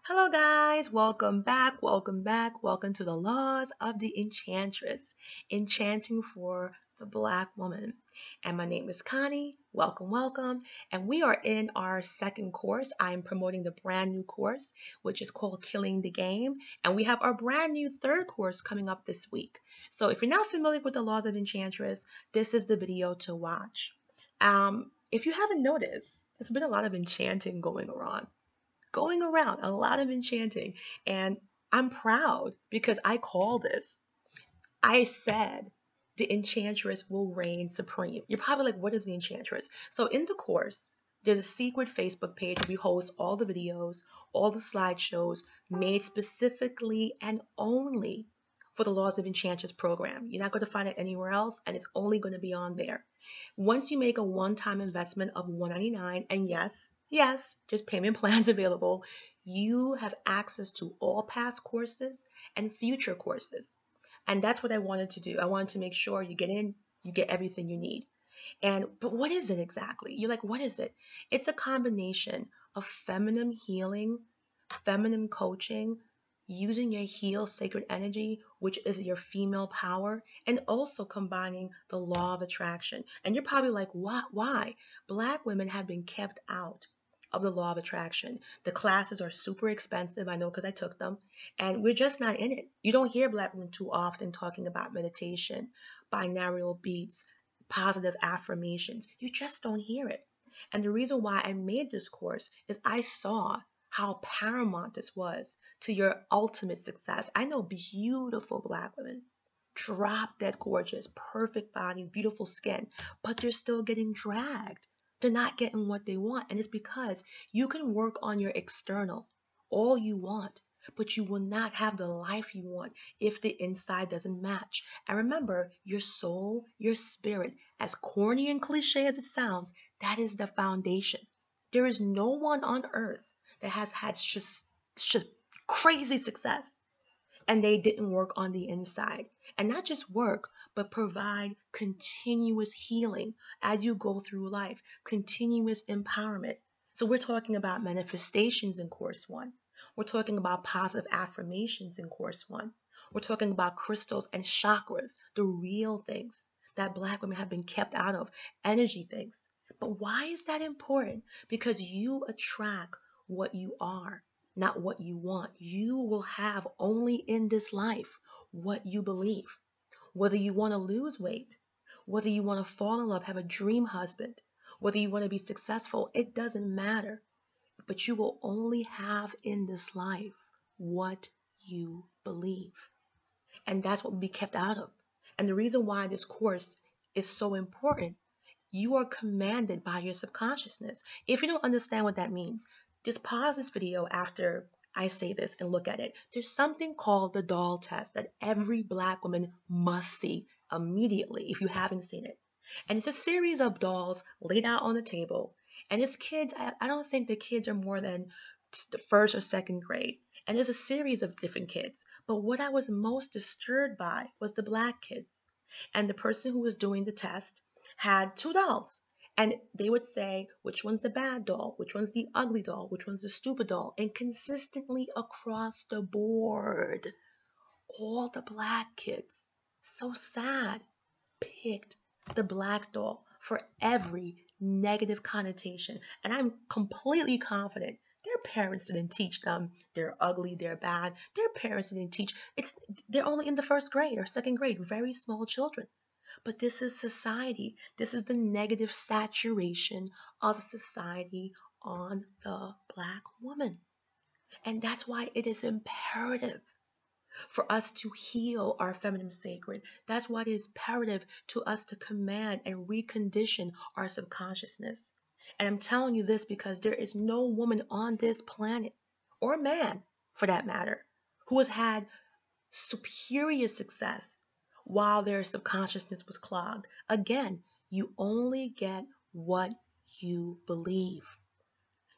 Hello, guys. Welcome back. Welcome back. Welcome to the Laws of the Enchantress, enchanting for the Black woman. And my name is Connie. Welcome, welcome. And we are in our second course. I am promoting the brand new course, which is called Killing the Game. And we have our brand new third course coming up this week. So if you're not familiar with the Laws of Enchantress, this is the video to watch. If you haven't noticed, there's been a lot of enchanting going around, a lot of enchanting. And I'm proud because I call this. I said the enchantress will reign supreme. You're probably like, what is the enchantress? So in the course, there's a secret Facebook page where we host all the videos, all the slideshows made specifically and only for the Laws of Enchantress program. You're not going to find it anywhere else, and it's only going to be on there. Once you make a one-time investment of $199, and yes, just payment plans available, you have access to all past courses and future courses. And that's what I wanted to do. I wanted to make sure you get in, you get everything you need. But what is it exactly? You're like, what is it? It's a combination of feminine healing, feminine coaching, using your heal sacred energy, which is your female power, and also combining the law of attraction. And you're probably like, what? Why? Black women have been kept out of the law of attraction. The classes are super expensive, I know because I took them, and we're just not in it. You don't hear Black women too often talking about meditation, binaural beats, positive affirmations. You just don't hear it. And the reason why I made this course is I saw how paramount this was to your ultimate success. I know beautiful Black women, drop dead gorgeous, perfect bodies, beautiful skin, but they're still getting dragged. They're not getting what they want. And it's because you can work on your external all you want, but you will not have the life you want if the inside doesn't match. And remember, your soul, your spirit, as corny and cliche as it sounds, that is the foundation. There is no one on earth that has had just crazy success and they didn't work on the inside. And not just work, but provide continuous healing as you go through life, continuous empowerment. So we're talking about manifestations in course one. We're talking about positive affirmations in course one. We're talking about crystals and chakras, the real things that Black women have been kept out of, energy things. But why is that important? Because you attract what you are, not what you want. You will have only in this life what you believe. Whether you want to lose weight, whether you want to fall in love, have a dream husband, whether you want to be successful, it doesn't matter. But you will only have in this life what you believe. And that's what we'll be kept out of. And the reason why this course is so important, you are commanded by your subconsciousness. If you don't understand what that means, just pause this video after I say this and look at it. There's something called the doll test that every Black woman must see immediately if you haven't seen it. And it's a series of dolls laid out on the table. And it's kids, I don't think the kids are more than the first or second grade. And there's a series of different kids. But what I was most disturbed by was the Black kids. And the person who was doing the test had two dolls. And they would say, which one's the bad doll? Which one's the ugly doll? Which one's the stupid doll? And consistently across the board, all the Black kids, so sad, picked the Black doll for every negative connotation. And I'm completely confident their parents didn't teach them they're ugly, they're bad. Their parents didn't teach. They're only in the first grade or second grade, very small children. But this is society. This is the negative saturation of society on the Black woman. And that's why it is imperative for us to heal our feminine sacred. That's why it is imperative to us to command and recondition our subconsciousness. And I'm telling you this because there is no woman on this planet, or man for that matter, who has had superior success while their subconsciousness was clogged. Again, you only get what you believe,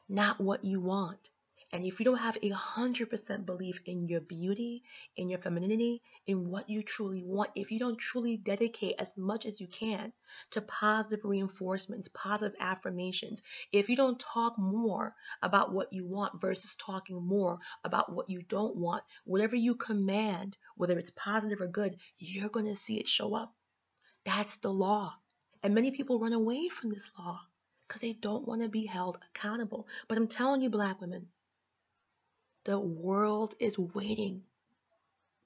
not what you want. And if you don't have 100% belief in your beauty, in your femininity, in what you truly want, if you don't truly dedicate as much as you can to positive reinforcements, positive affirmations, if you don't talk more about what you want versus talking more about what you don't want, whatever you command, whether it's positive or good, you're going to see it show up. That's the law. And many people run away from this law because they don't want to be held accountable. But I'm telling you, Black women, the world is waiting.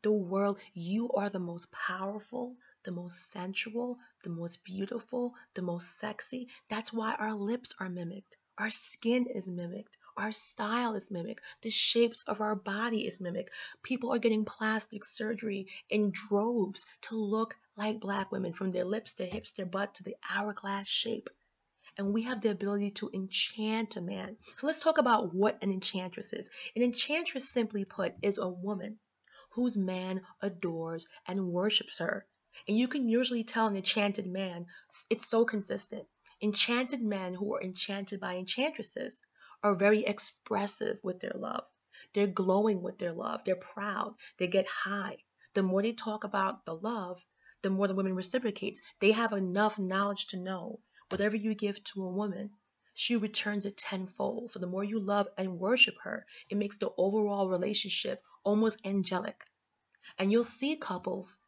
The world, you are the most powerful, the most sensual, the most beautiful, the most sexy. That's why our lips are mimicked. Our skin is mimicked. Our style is mimicked. The shapes of our body is mimicked. People are getting plastic surgery in droves to look like Black women, from their lips, their hips, their butt to the hourglass shape. And we have the ability to enchant a man. So let's talk about what an enchantress is. An enchantress, simply put, is a woman whose man adores and worships her. And you can usually tell an enchanted man, it's so consistent. Enchanted men who are enchanted by enchantresses are very expressive with their love. They're glowing with their love. They're proud. They get high. The more they talk about the love, the more the woman reciprocates. They have enough knowledge to know whatever you give to a woman, she returns it tenfold. So the more you love and worship her, it makes the overall relationship almost angelic. And you'll see couples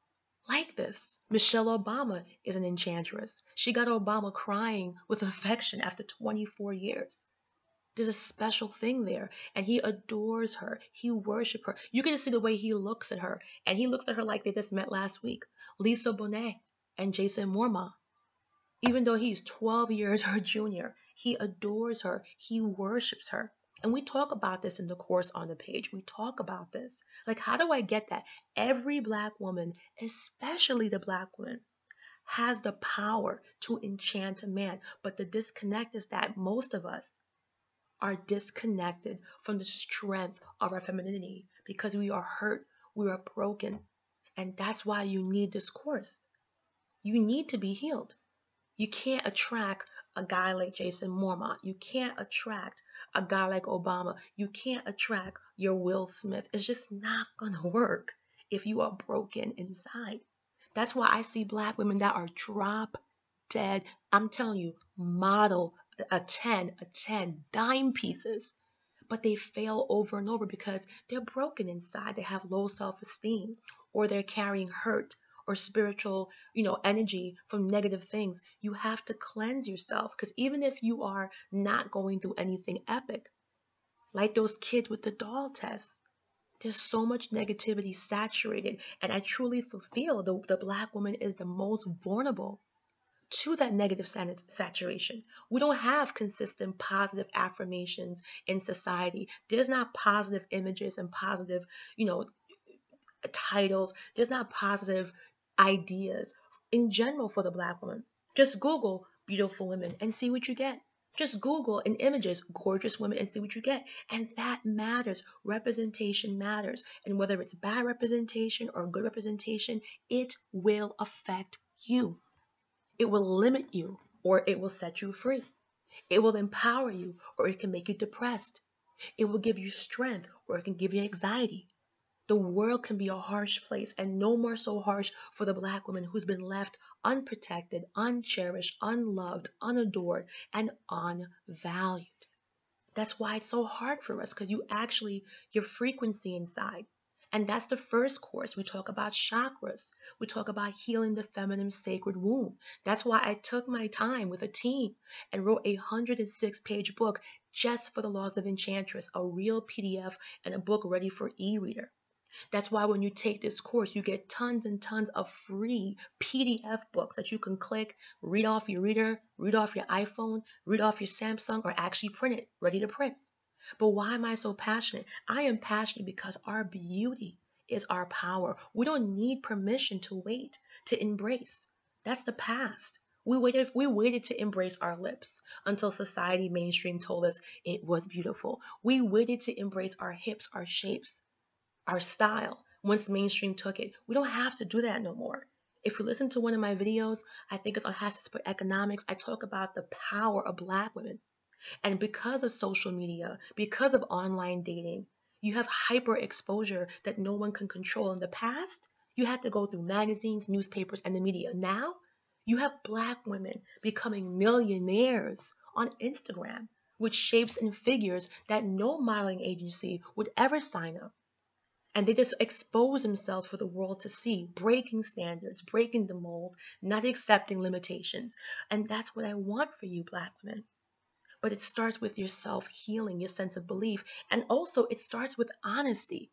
like this. Michelle Obama is an enchantress. She got Obama crying with affection after 24 years. There's a special thing there, and he adores her. He worships her. You get to see the way he looks at her, and he looks at her like they just met last week. Lisa Bonet and Jason Momoa. Even though he's 12 years her junior, he adores her. He worships her. And we talk about this in the course on the page. We talk about this. Like, how do I get that? Every Black woman, especially the Black woman, has the power to enchant a man. But the disconnect is that most of us are disconnected from the strength of our femininity because we are hurt, we are broken. And that's why you need this course. You need to be healed. You can't attract a guy like Jason Momoa. You can't attract a guy like Obama. You can't attract your Will Smith. It's just not going to work if you are broken inside. That's why I see Black women that are drop dead. I'm telling you, model a 10, dime pieces. But they fail over and over because they're broken inside. They have low self-esteem, or they're carrying hurt or spiritual, energy from negative things. You have to cleanse yourself, because even if you are not going through anything epic, like those kids with the doll test, there's so much negativity saturated. And I truly feel the Black woman is the most vulnerable to that negative saturation. We don't have consistent positive affirmations in society. There's not positive images and positive, titles. There's not positive ideas in general for the Black woman. Just Google beautiful women and see what you get. Just Google in images gorgeous women and see what you get. And that matters. Representation matters. And whether it's bad representation or good representation, it will affect you. It will limit you, or it will set you free. It will empower you, or it can make you depressed. It will give you strength, or it can give you anxiety. The world can be a harsh place, and no more so harsh for the Black woman who's been left unprotected, uncherished, unloved, unadored, and unvalued. That's why it's so hard for us, because your frequency inside. And that's the first course. We talk about chakras. We talk about healing the feminine sacred womb. That's why I took my time with a team and wrote a 106-page book just for the Laws of Enchantress, a real PDF and a book ready for e-reader. That's why when you take this course, you get tons and tons of free PDF books that you can click, read off your reader, read off your iPhone, read off your Samsung, or actually print it, ready to print. But why am I so passionate? I am passionate because our beauty is our power. We don't need permission to wait, to embrace. That's the past. We waited to embrace our lips until society mainstream told us it was beautiful. We waited to embrace our hips, our shapes, our style once mainstream took it. We don't have to do that no more. If you listen to one of my videos, I think it's on Hashtag Economics, I talk about the power of Black women. And because of social media, because of online dating, you have hyper exposure that no one can control. In the past, you had to go through magazines, newspapers, and the media. Now, you have Black women becoming millionaires on Instagram with shapes and figures that no modeling agency would ever sign up. And they just expose themselves for the world to see, breaking standards, breaking the mold, not accepting limitations. And that's what I want for you, Black women. But it starts with your self healing, your sense of belief. And also, it starts with honesty.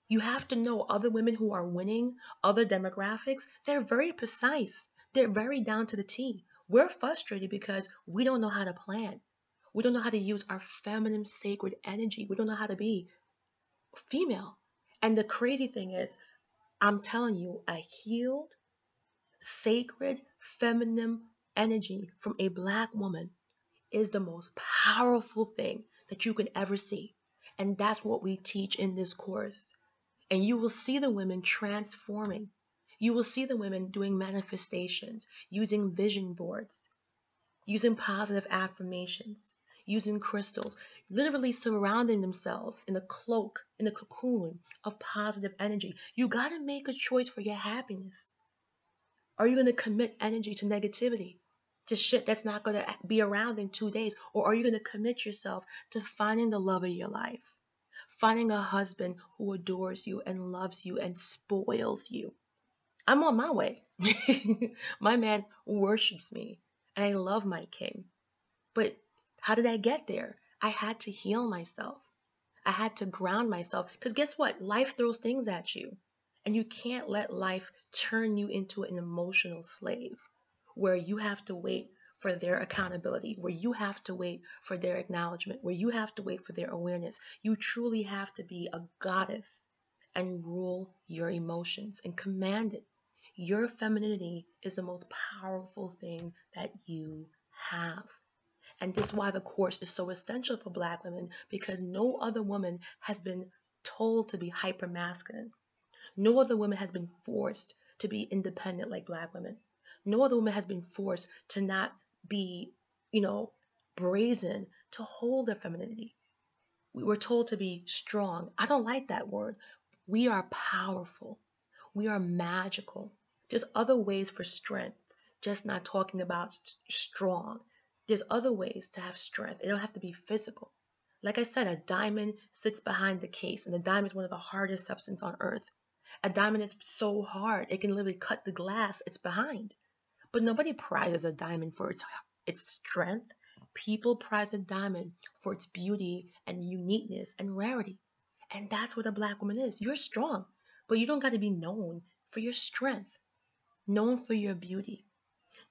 You have to know other women who are winning, other demographics, they're very precise. They're very down to the T. We're frustrated because we don't know how to plan. We don't know how to use our feminine, sacred energy. We don't know how to be female. And the crazy thing is, I'm telling you, a healed, sacred, feminine energy from a Black woman is the most powerful thing that you can ever see. And that's what we teach in this course. And you will see the women transforming. You will see the women doing manifestations, using vision boards, using positive affirmations, using crystals, literally surrounding themselves in a cloak, in a cocoon of positive energy. You got to make a choice for your happiness. Are you going to commit energy to negativity, to shit that's not going to be around in 2 days? Or are you going to commit yourself to finding the love of your life? Finding a husband who adores you and loves you and spoils you. I'm on my way. My man worships me and I love my king. But how did I get there? I had to heal myself. I had to ground myself. Because guess what? Life throws things at you. And you can't let life turn you into an emotional slave where you have to wait for their accountability, where you have to wait for their acknowledgement, where you have to wait for their awareness. You truly have to be a goddess and rule your emotions and command it. Your femininity is the most powerful thing that you have. And this is why the course is so essential for Black women, because no other woman has been told to be hyper masculine. No other woman has been forced to be independent like Black women. No other woman has been forced to not be, brazen, to hold their femininity. We were told to be strong. I don't like that word. We are powerful. We are magical. There's other ways for strength, just not talking about strong. There's other ways to have strength. It don't have to be physical. Like I said, a diamond sits behind the case, and the diamond is one of the hardest substances on earth. A diamond is so hard, it can literally cut the glass it's behind. But nobody prizes a diamond for its strength. People prize a diamond for its beauty and uniqueness and rarity. And that's what a Black woman is. You're strong, but you don't got to be known for your strength, known for your beauty,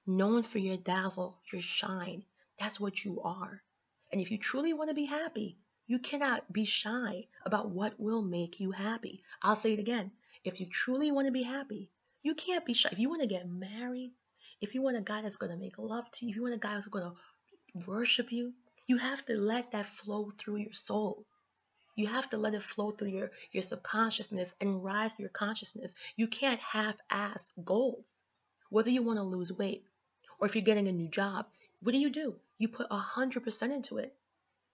known for your dazzle, your shine. That's what you are. And if you truly want to be happy, you cannot be shy about what will make you happy. I'll say it again. If you truly want to be happy, you can't be shy. If you want to get married, if you want a guy that's going to make love to you, if you want a guy that's going to worship you, you have to let that flow through your soul. You have to let it flow through your subconsciousness and rise to your consciousness. You can't half-ass goals. Whether you want to lose weight or if you're getting a new job, what do? You put 100% into it.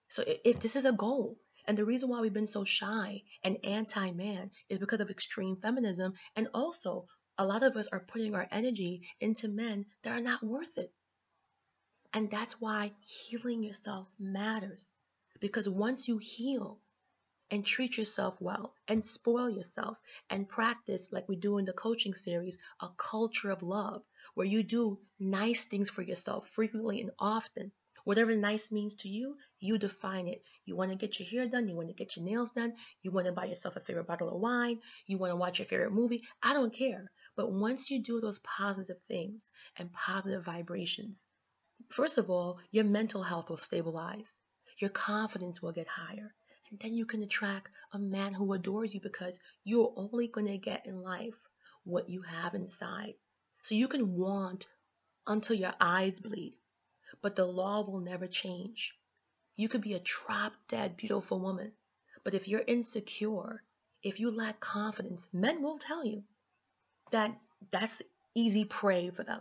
So if this is a goal, and the reason why we've been so shy and anti-man is because of extreme feminism, and also a lot of us are putting our energy into men that are not worth it. And that's why healing yourself matters. Because once you heal and treat yourself well and spoil yourself and practice, like we do in the coaching series, a culture of love, where you do nice things for yourself frequently and often. Whatever nice means to you, you define it. You want to get your hair done, you want to get your nails done, you want to buy yourself a favorite bottle of wine, you want to watch your favorite movie. I don't care. But once you do those positive things and positive vibrations, first of all, your mental health will stabilize. Your confidence will get higher. And then you can attract a man who adores you, because you're only going to get in life what you have inside. So you can want until your eyes bleed, but the law will never change. You could be a drop-dead beautiful woman, but if you're insecure, if you lack confidence, men will tell you that that's easy prey for them.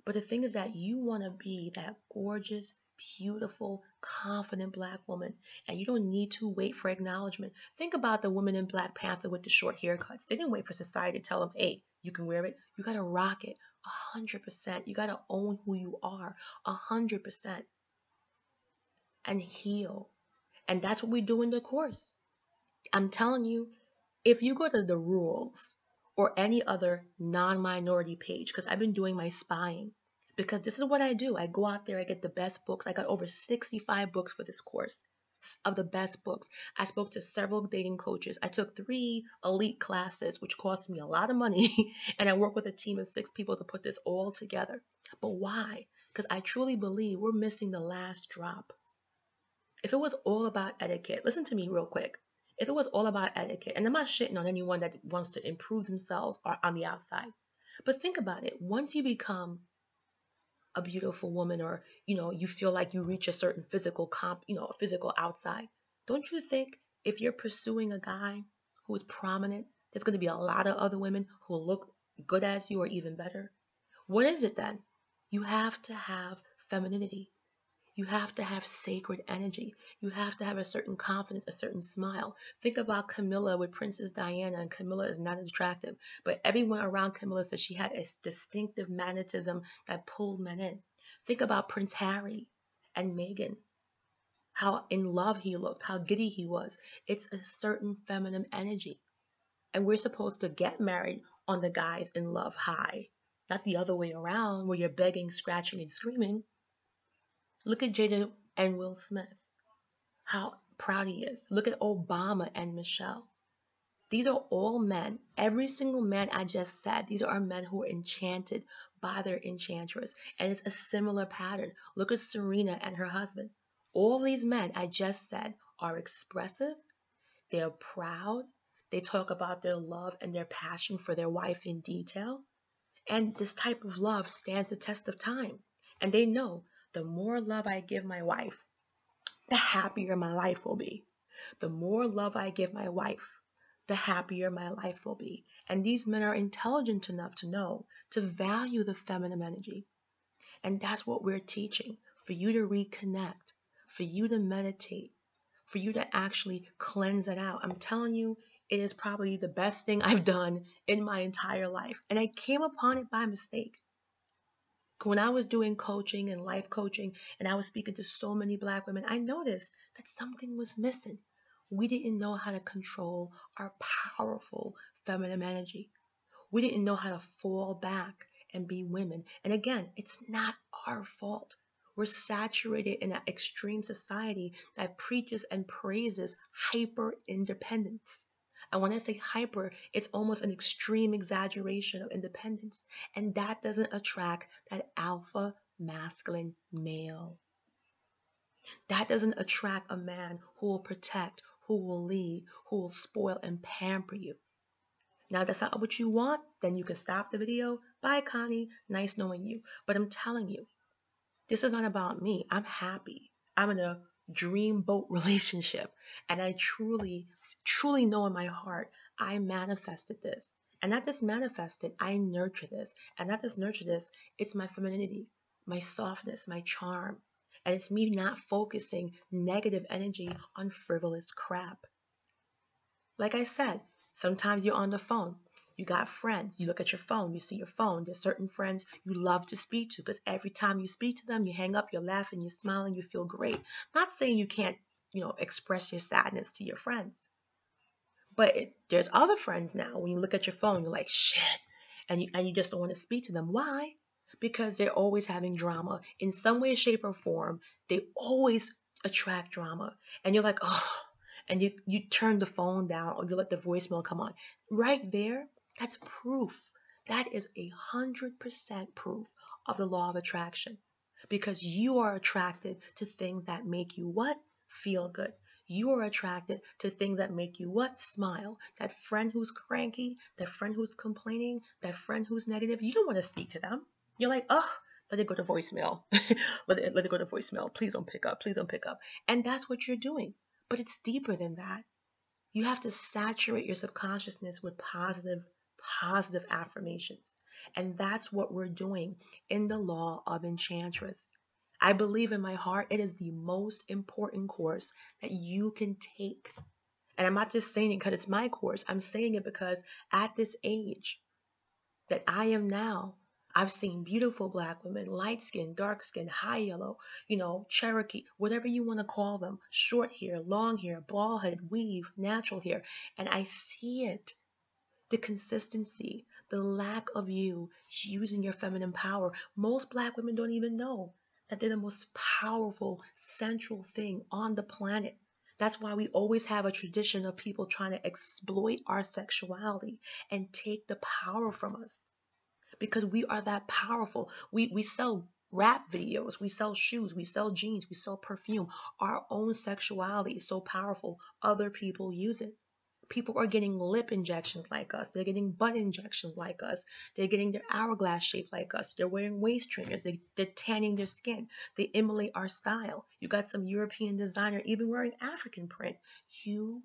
But the thing is that you want to be that gorgeous, beautiful, confident Black woman. And you don't need to wait for acknowledgement. Think about the women in Black Panther with the short haircuts. They didn't wait for society to tell them, hey, you can wear it. You got to rock it 100%. You got to own who you are 100% and heal. And that's what we do in the course. I'm telling you, if you go to the rules or any other non-minority page, because I've been doing my spying, because this is what I do. I go out there, I get the best books. I got over 65 books for this course of the best books. I spoke to several dating coaches. I took 3 elite classes, which cost me a lot of money. And I work with a team of 6 people to put this all together. But why? Because I truly believe we're missing the last drop. If it was all about etiquette, listen to me real quick. If it was all about etiquette, and I'm not shitting on anyone that wants to improve themselves or on the outside, but think about it. Once you become a beautiful woman, or you feel like you reach a certain physical physical outside, don't you think if you're pursuing a guy who is prominent, there's going to be a lot of other women who will look good as you or even better? What is it then? You have to have femininity. You have to have sacred energy. You have to have a certain confidence, a certain smile. Think about Camilla with Princess Diana, and Camilla is not as attractive, but everyone around Camilla says she had a distinctive magnetism that pulled men in. Think about Prince Harry and Meghan, how in love he looked, how giddy he was. It's a certain feminine energy. And we're supposed to get married on the guys in love high, not the other way around where you're begging, scratching, and screaming. Look at Jada and Will Smith, how proud he is. Look at Obama and Michelle. These are all men. Every single man I just said, these are men who are enchanted by their enchantress. And it's a similar pattern. Look at Serena and her husband. All these men I just said are expressive. They're proud. They talk about their love and their passion for their wife in detail. And this type of love stands the test of time. And they know the more love I give my wife, the happier my life will be. The more love I give my wife, the happier my life will be. And these men are intelligent enough to know to value the feminine energy. And that's what we're teaching, for you to reconnect, for you to meditate, for you to actually cleanse it out. I'm telling you, it is probably the best thing I've done in my entire life. And I came upon it by mistake. When I was doing coaching and life coaching, and I was speaking to so many Black women, I noticed that something was missing. We didn't know how to control our powerful feminine energy. We didn't know how to fall back and be women. And again, it's not our fault. We're saturated in an extreme society that preaches and praises hyper independence. And when I say hyper, it's almost an extreme exaggeration of independence. And that doesn't attract that alpha masculine male. That doesn't attract a man who will protect, who will lead, who will spoil and pamper you. Now, if that's not what you want, then you can stop the video. Bye, Connie. Nice knowing you. But I'm telling you, this is not about me. I'm happy. I'm in a dreamboat relationship. And I truly, truly know in my heart, I manifested this. And not just manifested, I nurture this. And not just nurture this, it's my femininity, my softness, my charm. And it's me not focusing negative energy on frivolous crap. Like I said, sometimes you're on the phone. You got friends. You look at your phone. You see your phone. There's certain friends you love to speak to because every time you speak to them, you hang up, you're laughing, you're smiling, you feel great. Not saying you can't, express your sadness to your friends. But there's other friends now. When you look at your phone, you're like, shit. And you just don't want to speak to them. Why? Because they're always having drama. In some way, shape, or form, they always attract drama. And you're like, oh. And you turn the phone down or you let the voicemail come on. Right there, that's proof. That is 100% proof of the law of attraction. Because you are attracted to things that make you what? Feel good. You are attracted to things that make you what? Smile. That friend who's cranky, that friend who's complaining, that friend who's negative, you don't want to speak to them. You're like, oh, let it go to voicemail. let it go to voicemail. Please don't pick up. Please don't pick up. And that's what you're doing. But it's deeper than that. You have to saturate your subconsciousness with positive affirmations. And that's what we're doing in the Law of Enchantress. I believe in my heart it is the most important course that you can take. And I'm not just saying it because it's my course. I'm saying it because at this age that I am now, I've seen beautiful Black women, light skin, dark skin, high yellow, Cherokee, whatever you want to call them, short hair, long hair, bald head, weave, natural hair. And I see it. The consistency, the lack of you using your feminine power. Most Black women don't even know that they're the most powerful, central thing on the planet. That's why we always have a tradition of people trying to exploit our sexuality and take the power from us because we are that powerful. We sell rap videos, we sell shoes, we sell jeans, we sell perfume. Our own sexuality is so powerful, other people use it. People are getting lip injections like us. They're getting butt injections like us. They're getting their hourglass shape like us. They're wearing waist trainers. They're tanning their skin. They emulate our style. You got some European designer even wearing African print. You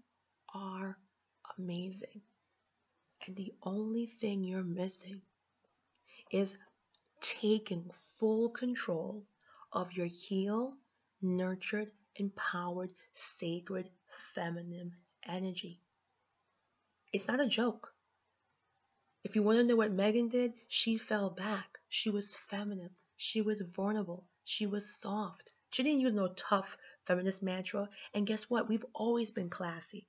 are amazing. And the only thing you're missing is taking full control of your healed, nurtured, empowered, sacred, feminine energy. It's not a joke. If you want to know what Megan did, she fell back. She was feminine. She was vulnerable. She was soft. She didn't use no tough feminist mantra. And guess what? We've always been classy.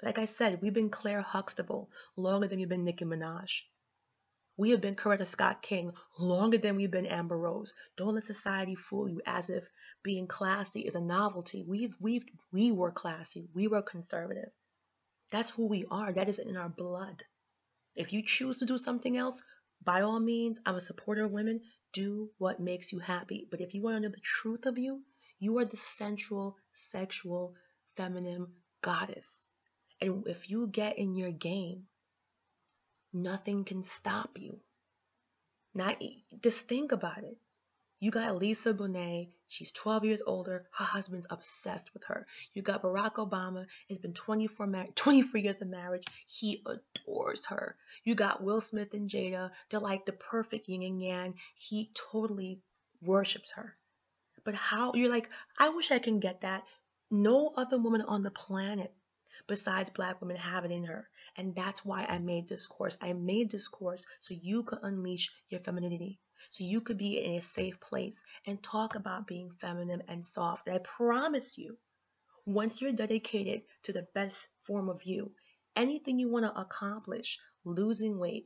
Like I said, we've been Claire Huxtable longer than we've been Nicki Minaj. We have been Coretta Scott King longer than we've been Amber Rose. Don't let society fool you as if being classy is a novelty. We were classy. We were conservative. That's who we are. That is in our blood. If you choose to do something else, by all means, I'm a supporter of women. Do what makes you happy. But if you want to know the truth of you, you are the central, sexual, feminine goddess. And if you get in your game, nothing can stop you. Just think about it. You got Lisa Bonet, she's 12 years older, her husband's obsessed with her. You got Barack Obama, it's been 24 years of marriage, he adores her. You got Will Smith and Jada, they're like the perfect yin and yang, he totally worships her. But how, you're like, I wish I can get that. No other woman on the planet besides Black women have it in her. And that's why I made this course. I made this course so you could unleash your femininity. So you could be in a safe place and talk about being feminine and soft. And I promise you, once you're dedicated to the best form of you, anything you want to accomplish, losing weight,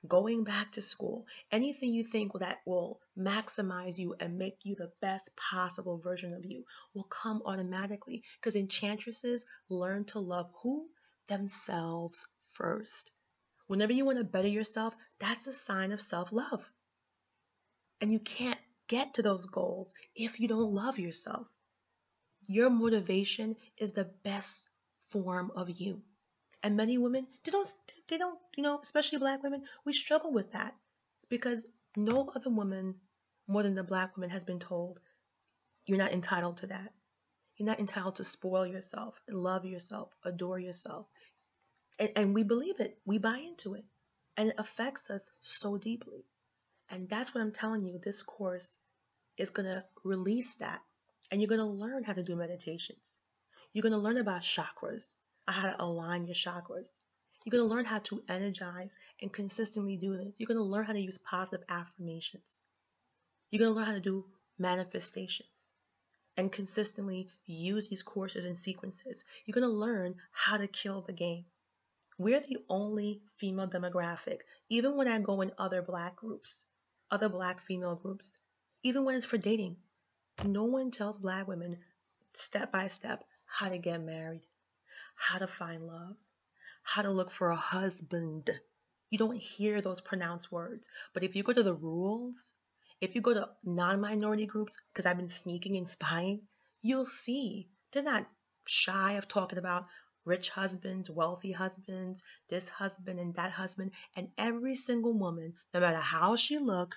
going back to school, anything you think that will maximize you and make you the best possible version of you will come automatically because enchantresses learn to love who? Themselves first. Whenever you want to better yourself, that's a sign of self-love. And you can't get to those goals if you don't love yourself. Your motivation is the best form of you. And many women, they don't, especially Black women, we struggle with that because no other woman more than the Black woman has been told, you're not entitled to that. You're not entitled to spoil yourself, love yourself, adore yourself. And we believe it. We buy into it. And it affects us so deeply. And that's what I'm telling you. This course is going to release that. And you're going to learn how to do meditations. You're going to learn about chakras, how to align your chakras. You're going to learn how to energize and consistently do this. You're going to learn how to use positive affirmations. You're going to learn how to do manifestations and consistently use these courses and sequences. You're going to learn how to kill the game. We're the only female demographic, even when I go in other Black groups, other Black female groups, even when it's for dating, no one tells Black women step by step how to get married, how to find love, how to look for a husband. You don't hear those pronounced words. But if you go to the rules, if you go to non-minority groups, because I've been sneaking and spying, you'll see they're not shy of talking about rich husbands, wealthy husbands, this husband and that husband. And every single woman, no matter how she look,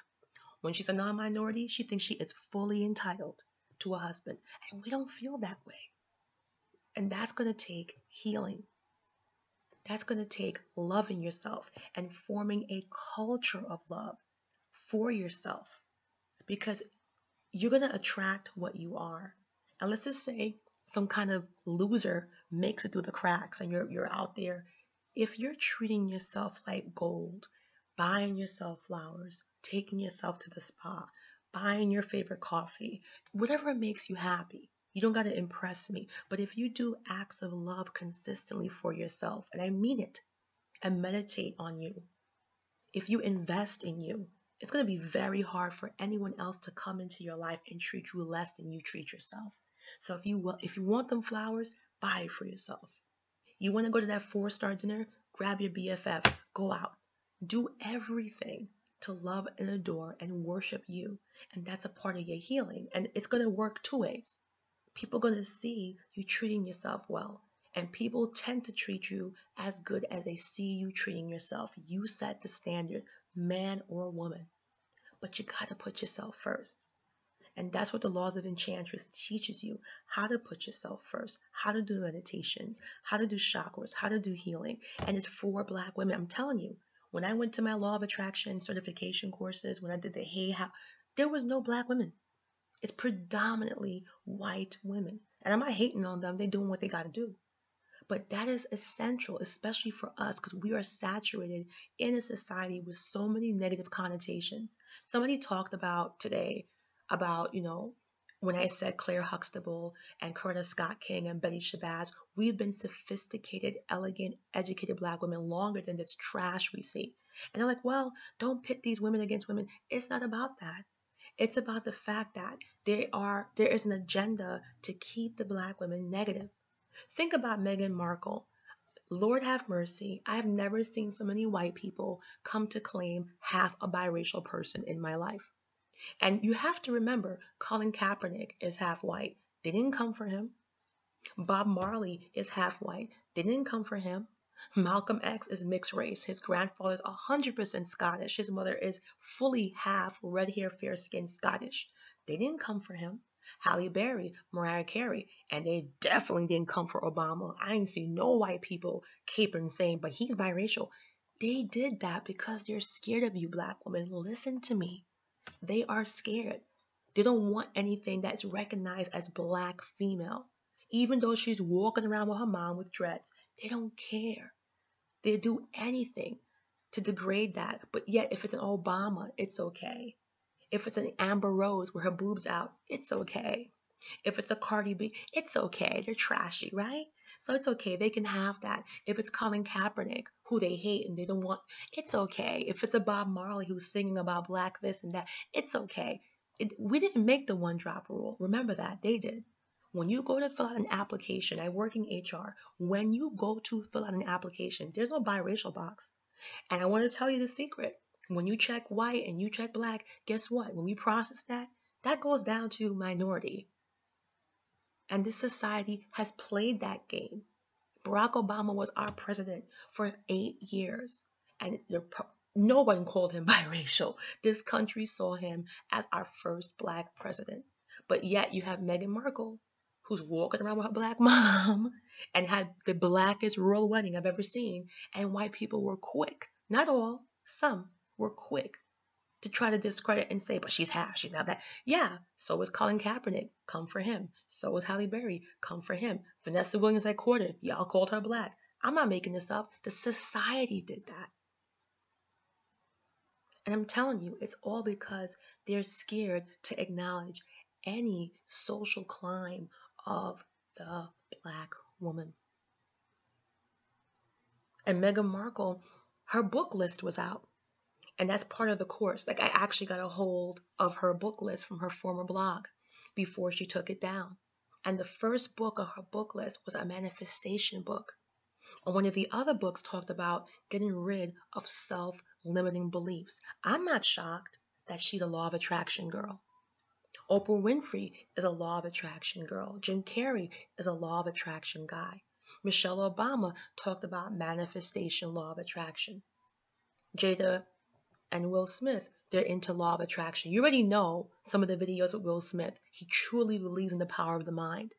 when she's a non-minority, she thinks she is fully entitled to a husband. And we don't feel that way. And that's going to take healing. That's going to take loving yourself and forming a culture of love for yourself. Because you're going to attract what you are. And let's just say some kind of loser makes it through the cracks and you're out there. If you're treating yourself like gold, buying yourself flowers, taking yourself to the spa, buying your favorite coffee, whatever makes you happy, you don't got to impress me. But if you do acts of love consistently for yourself, and I mean it, and meditate on you, if you invest in you, it's going to be very hard for anyone else to come into your life and treat you less than you treat yourself. So if you want them flowers, buy it for yourself. You want to go to that 4-star dinner, grab your BFF, go out. Do everything to love and adore and worship you. And that's a part of your healing. And it's going to work 2 ways. People are going to see you treating yourself well. And people tend to treat you as good as they see you treating yourself. You set the standard, man or woman. But you got to put yourself first. And that's what the Laws of Enchantress teaches you, how to put yourself first, how to do meditations, how to do chakras, how to do healing. And it's for Black women. I'm telling you, when I went to my Law of Attraction certification courses, when I did the Hay How, there was no Black women. It's predominantly white women. And I'm not hating on them. They're doing what they got to do. But that is essential, especially for us, because we are saturated in a society with so many negative connotations. Somebody talked about today about, when I said Claire Huxtable and Coretta Scott King and Betty Shabazz, we've been sophisticated, elegant, educated Black women longer than this trash we see. And they're like, well, don't pit these women against women. It's not about that. It's about the fact that there is an agenda to keep the Black women negative. Think about Meghan Markle. Lord have mercy, I have never seen so many white people come to claim half a biracial person in my life. And you have to remember, Colin Kaepernick is half white. They didn't come for him. Bob Marley is half white. They didn't come for him. Malcolm X is mixed race. His grandfather is 100% Scottish. His mother is fully half red hair, fair skin Scottish. They didn't come for him. Halle Berry, Mariah Carey, and they definitely didn't come for Obama. I ain't seen no white people capering saying, but he's biracial. They did that because they're scared of you, Black women. Listen to me. They are scared. They don't want anything that's recognized as Black female. Even though she's walking around with her mom with dreads, they don't care. They do anything to degrade that. But yet, if it's an Obama, it's okay. If it's an Amber Rose with her boobs out, it's okay. If it's a Cardi B, it's okay. They're trashy, right? So it's okay. They can have that. If it's Colin Kaepernick, who they hate and they don't want, it's okay. If it's a Bob Marley who's singing about Black this and that, it's okay. We didn't make the 1-drop rule. Remember that. They did. When you go to fill out an application, I work in HR. When you go to fill out an application, there's no biracial box. And I want to tell you the secret. When you check white and you check Black, guess what? When we process that, that goes down to minority. And this society has played that game. Barack Obama was our president for 8 years. And no one called him biracial. This country saw him as our first Black president. But yet you have Meghan Markle, who's walking around with her Black mom and had the Blackest royal wedding I've ever seen. And white people were quick, not all, some were quick to try to discredit and say, but she's half, she's not that. Yeah, so was Colin Kaepernick, come for him. So was Halle Berry, come for him. Vanessa Williams, I quoted, y'all called her Black. I'm not making this up. The society did that. And I'm telling you, it's all because they're scared to acknowledge any social climb of the Black woman. And Meghan Markle, her book list was out. And that's part of the course. Like, I actually got a hold of her book list from her former blog before she took it down. And the first book on her book list was a manifestation book. And one of the other books talked about getting rid of self-limiting beliefs. I'm not shocked that she's a law of attraction girl. Oprah Winfrey is a law of attraction girl. Jim Carrey is a law of attraction guy. Michelle Obama talked about manifestation, law of attraction. Jada and Will Smith, they're into law of attraction. You already know some of the videos with Will Smith. He truly believes in the power of the mind.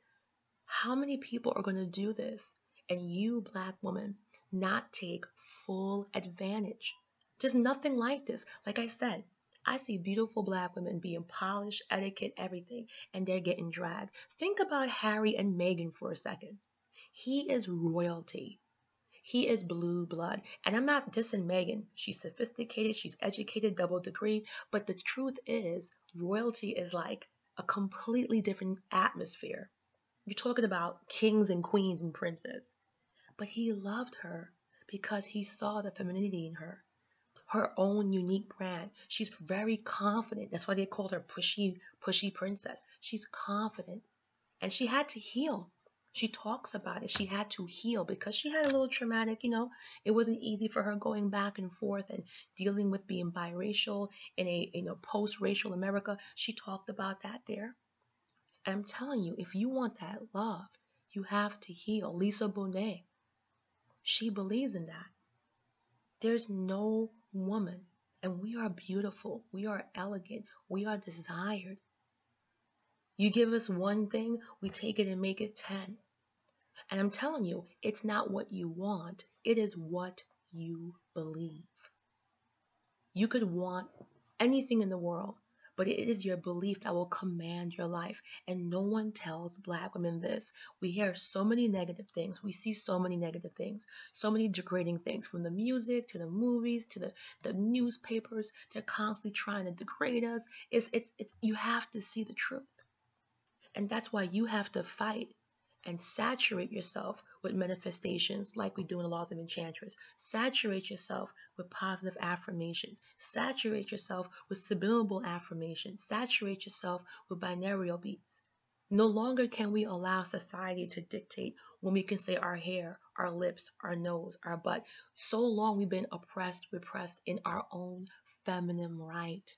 How many people are going to do this and you, Black woman, not take full advantage? There's nothing like this. Like I said, I see beautiful black women being polished, etiquette, everything, and they're getting dragged. Think about Harry and Meghan for a second. He is royalty. He is blue blood. And I'm not dissing Meghan. She's sophisticated, she's educated, double degree. But the truth is, royalty is like a completely different atmosphere. You're talking about kings and queens and princes. But he loved her because he saw the femininity in her, her own unique brand. She's very confident. That's why they called her pushy princess. She's confident. And she had to heal. She talks about it. She had to heal because she had a little traumatic, it wasn't easy for her going back and forth and dealing with being biracial in a post-racial America. She talked about that there. And I'm telling you, if you want that love, you have to heal. Lisa Bonet, she believes in that. There's no woman, and we are beautiful, we are elegant, we are desired. You give us one thing, we take it and make it 10. And I'm telling you, it's not what you want, it is what you believe. You could want anything in the world, but it is your belief that will command your life. And no one tells black women this. We hear so many negative things. We see so many negative things, so many degrading things, from the music to the movies to the newspapers. They're constantly trying to degrade us. It's you have to see the truth. And that's why you have to fight and saturate yourself with manifestations like we do in the Laws of Enchantress. Saturate yourself with positive affirmations. Saturate yourself with subliminal affirmations. Saturate yourself with binaural beats. No longer can we allow society to dictate when we can say our hair, our lips, our nose, our butt. So long we've been oppressed, repressed in our own feminine right.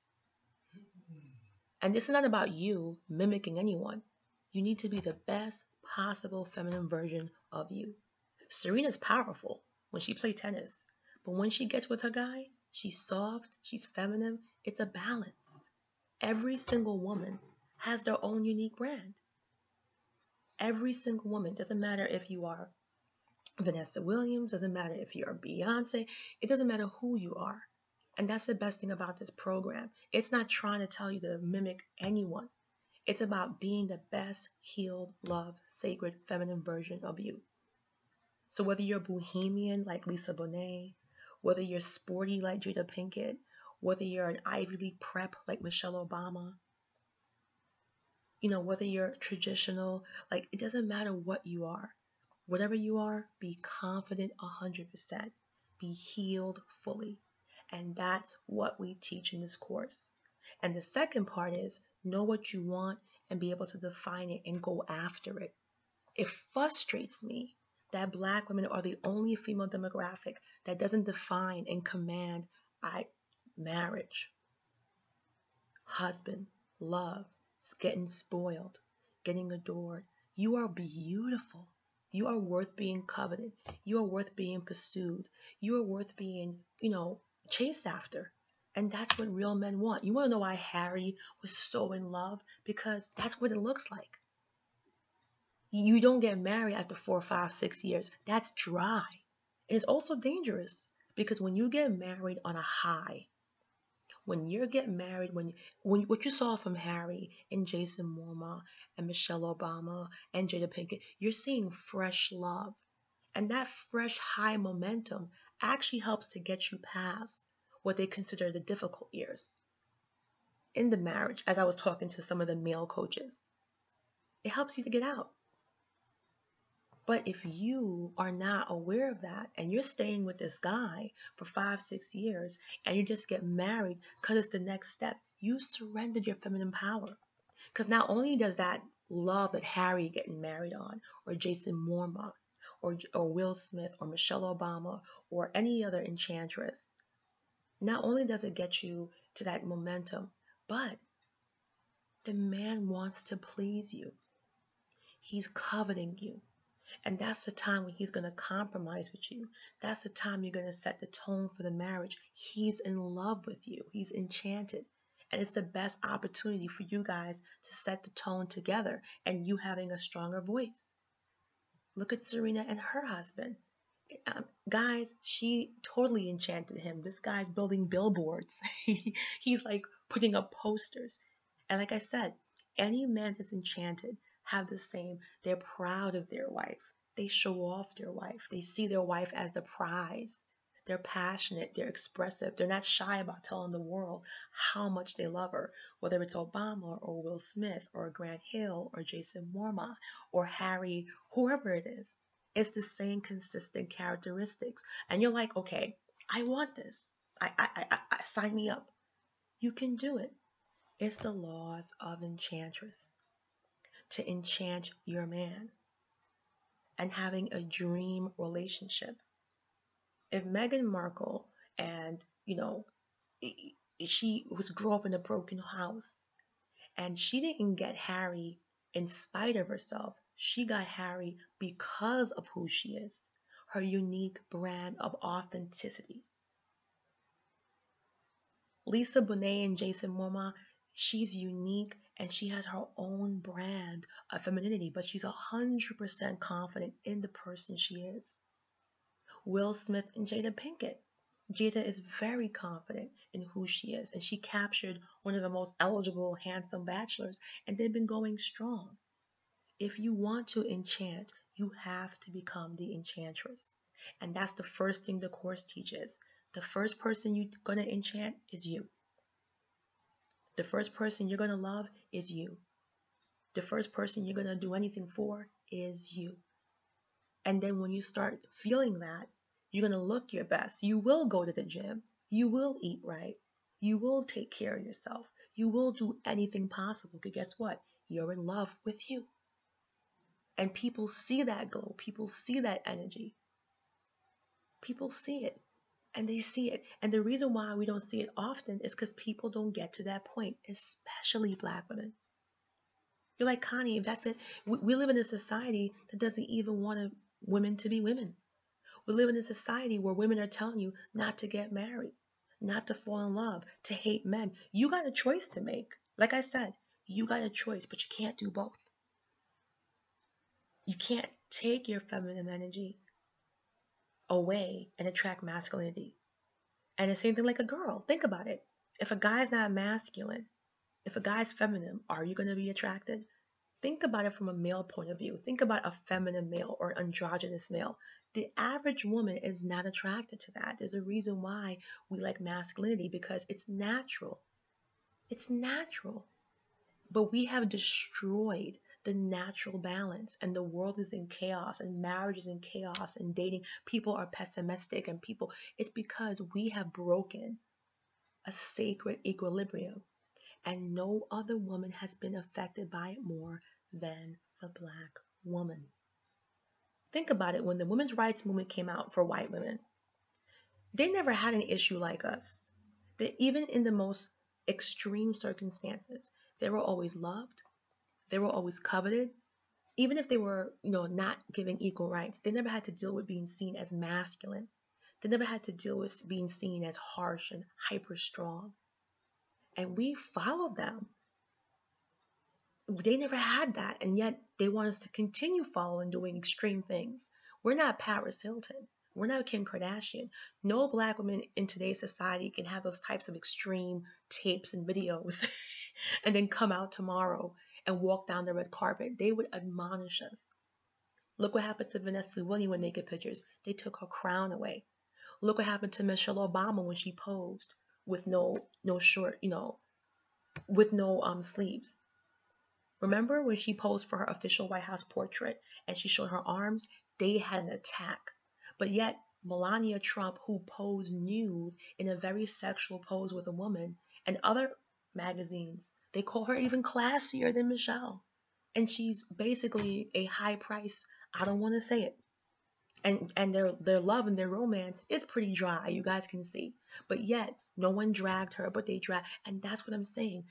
And this is not about you mimicking anyone. You need to be the best possible feminine version of you. Serena's powerful when she plays tennis, but when she gets with her guy, she's soft, she's feminine. It's a balance. Every single woman has their own unique brand. Every single woman. Doesn't matter if you are Vanessa Williams, doesn't matter if you're Beyonce, it doesn't matter who you are. And that's the best thing about this program. It's not trying to tell you to mimic anyone. It's about being the best healed, loved, sacred, feminine version of you. So whether you're bohemian like Lisa Bonet, whether you're sporty like Jada Pinkett, whether you're an Ivy League prep like Michelle Obama, whether you're traditional, like, it doesn't matter what you are. Whatever you are, be confident 100%. Be healed fully. And that's what we teach in this course. And the second part is know what you want and be able to define it and go after it. It frustrates me that black women are the only female demographic that doesn't define and command marriage, husband, love, getting spoiled, getting adored. You are beautiful. You are worth being coveted. You are worth being pursued. You are worth being, chased after. And that's what real men want. You want to know why Harry was so in love? Because that's what it looks like. You don't get married after 4, 5, 6 years. That's dry. And it's also dangerous because when you get married on a high, when you get married, when what you saw from Harry and Jason Momoa and Michelle Obama and Jada Pinkett, you're seeing fresh love. And that fresh high momentum actually helps to get you past what they consider the difficult years in the marriage, as I was talking to some of the male coaches. It helps you to get out. But if you are not aware of that and you're staying with this guy for 5, 6 years and you just get married because it's the next step, you surrendered your feminine power. Because not only does that love that Harry getting married on, or Jason Momoa, or Will Smith, or Michelle Obama, or any other enchantress, not only does it get you to that momentum, but the man wants to please you. He's coveting you. And that's the time when he's going to compromise with you. That's the time you're going to set the tone for the marriage. He's in love with you. He's enchanted. And it's the best opportunity for you guys to set the tone together and you having a stronger voice. Look at Serena and her husband. Guys, she totally enchanted him. This guy's building billboards. He's like putting up posters. And like I said, any man that's enchanted have the same. They're proud of their wife. They show off their wife. They see their wife as the prize. They're passionate. They're expressive. They're not shy about telling the world how much they love her, whether it's Obama or Will Smith or Grant Hill or Jason Momoa or Harry, whoever it is. It's the same consistent characteristics. And you're like, okay, I want this. I sign me up. You can do it. It's the laws of Enchantress. To enchant your man and having a dream relationship. If Meghan Markle and, she was grew up in a broken house and she didn't get Harry in spite of herself. She got Harry because of who she is, her unique brand of authenticity. Lisa Bonet and Jason Momoa, she's unique and she has her own brand of femininity, but she's 100% confident in the person she is. Will Smith and Jada Pinkett. Jada is very confident in who she is, and she captured one of the most eligible, handsome bachelors, and they've been going strong. If you want to enchant, you have to become the enchantress. And that's the first thing the course teaches. The first person you're going to enchant is you. The first person you're going to love is you. The first person you're going to do anything for is you. And then when you start feeling that, you're going to look your best. You will go to the gym. You will eat right. You will take care of yourself. You will do anything possible because guess what? You're in love with you. And people see that glow. People see that energy. People see it. And they see it. And the reason why we don't see it often is because people don't get to that point, especially Black women. You're like, Connie, if that's it, we live in a society that doesn't even want women to be women. We live in a society where women are telling you not to get married, not to fall in love, to hate men. You got a choice to make. Like I said, you got a choice, but you can't do both. You can't take your feminine energy away and attract masculinity. And the same thing like a girl. Think about it. If a guy's not masculine, if a guy's feminine, are you going to be attracted? Think about it from a male point of view. Think about a feminine male or androgynous male. The average woman is not attracted to that. There's a reason why we like masculinity because it's natural. It's natural. But we have destroyed the natural balance and the world is in chaos and marriage is in chaos and dating. People are pessimistic and it's because we have broken a sacred equilibrium and no other woman has been affected by it more than the Black woman. Think about it. When the women's rights movement came out for white women, they never had an issue like us. That even in the most extreme circumstances, they were always loved. They were always coveted. Even if they were, not given equal rights, they never had to deal with being seen as masculine. They never had to deal with being seen as harsh and hyper strong. And we followed them. They never had that, and yet they want us to continue following doing extreme things. We're not Paris Hilton. We're not Kim Kardashian. No Black woman in today's society can have those types of extreme tapes and videos and then come out tomorrow and walk down the red carpet. They would admonish us. Look what happened to Vanessa Williams with naked pictures. They took her crown away. Look what happened to Michelle Obama when she posed with no short, with no sleeves. Remember when she posed for her official White House portrait and she showed her arms? They had an attack. But yet, Melania Trump, who posed nude in a very sexual pose with a woman, and other magazines, they call her even classier than Michelle. And she's basically a high price. I don't want to say it. And their love and their romance is pretty dry, you guys can see. But yet, no one dragged her, but they dragged. And that's what I'm saying.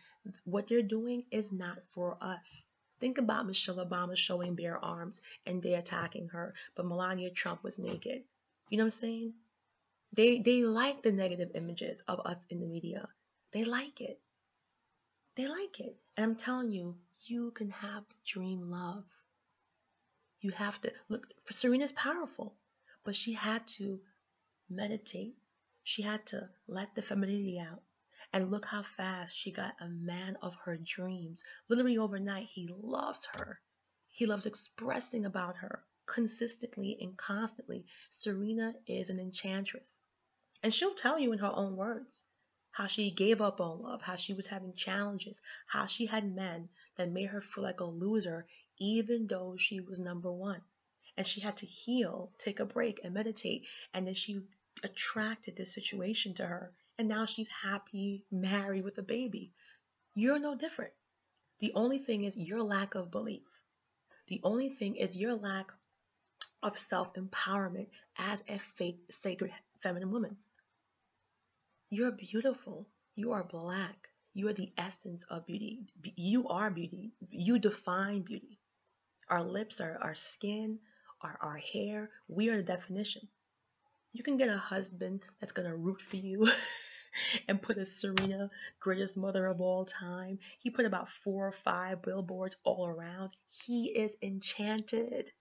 What they're doing is not for us. Think about Michelle Obama showing bare arms and they attacking her, but Melania Trump was naked. You know what I'm saying? They like the negative images of us in the media. They like it. They like it. And I'm telling you, you can have the dream love. You have to look. Serena's powerful, But she had to meditate. She had to let the femininity out. And look how fast she got a man of her dreams. Literally overnight, he loves her. He loves expressing about her consistently and constantly. Serena is an enchantress. And she'll tell you in her own words how she gave up on love, how she was having challenges, how she had men that made her feel like a loser, even though she was number one. And she had to heal, take a break, and meditate. And then she attracted this situation to her. And now she's happy, married with a baby. You're no different. The only thing is your lack of belief. The only thing is your lack of self-empowerment as a fake, sacred, feminine woman. You're beautiful. You are black. You are the essence of beauty. You are beauty. You define beauty. Our lips, our skin, our hair, we are the definition. You can get a husband that's going to root for you and put a Serena, greatest mother of all time. He put about 4 or 5 billboards all around. He is enchanted.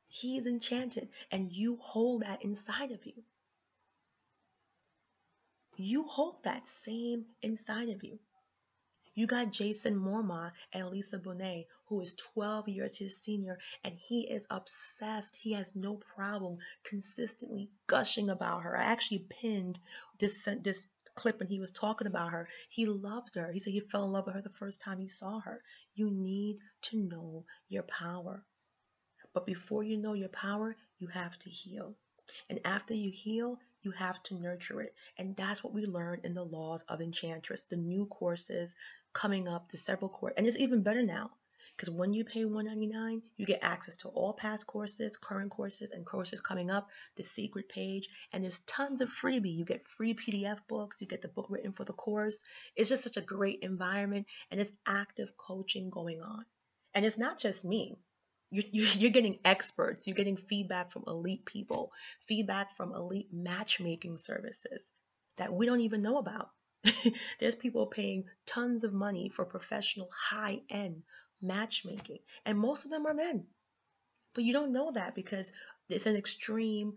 He is enchanted. And you hold that inside of you. You hold that same inside of you. You got Jason Momoa and Lisa Bonet, who is 12 years his senior, and he is obsessed. He has no problem consistently gushing about her. I actually pinned this clip when he was talking about her. He loves her. He said he fell in love with her the first time he saw her. You need to know your power. But before you know your power, you have to heal. And after you heal, you have to nurture it. And that's what we learn in the Laws of Enchantress, the new courses coming up, the several courses. And it's even better now, because when you pay $199, you get access to all past courses, current courses, and courses coming up, the secret page, and there's tons of freebie. You get free PDF books, you get the book written for the course. It's just such a great environment, and it's active coaching going on. And it's not just me. You're getting experts. You're getting feedback from elite people, feedback from elite matchmaking services that we don't even know about. There's people paying tons of money for professional high-end matchmaking, and most of them are men. But you don't know that because it's an extreme.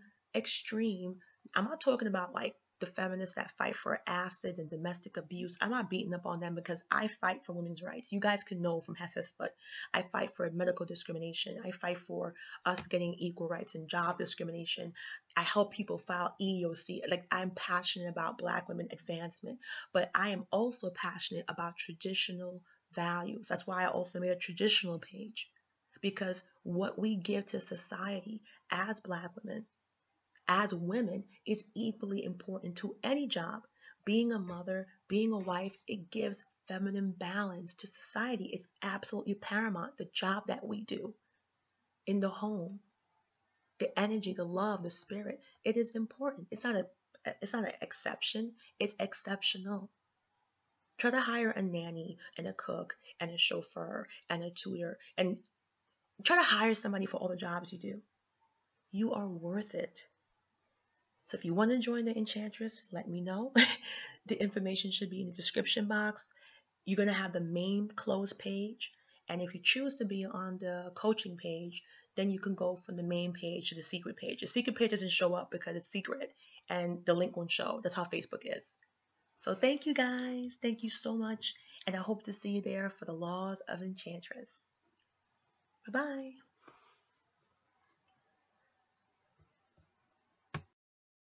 I'm not talking about like the feminists that fight for acids and domestic abuse. I'm not beating up on them because I fight for women's rights. You guys can know from Hesses, but I fight for medical discrimination. I fight for us getting equal rights and job discrimination. I help people file EEOC. Like, I'm passionate about Black women advancement, but I am also passionate about traditional values. That's why I also made a traditional page, because what we give to society as Black women, as women, is equally important to any job. Being a mother, being a wife, it gives feminine balance to society. It's absolutely paramount. The job that we do in the home, the energy, the love, the spirit, it is important. It's not an exception. It's exceptional. Try to hire a nanny and a cook and a chauffeur and a tutor, and try to hire somebody for all the jobs you do. You are worth it. So if you want to join the Enchantress, let me know. The information should be in the description box. You're going to have the main closed page. And if you choose to be on the coaching page, then you can go from the main page to the secret page. The secret page doesn't show up because it's secret and the link won't show. That's how Facebook is. So thank you guys. Thank you so much. And I hope to see you there for the Laws of Enchantress. Bye-bye.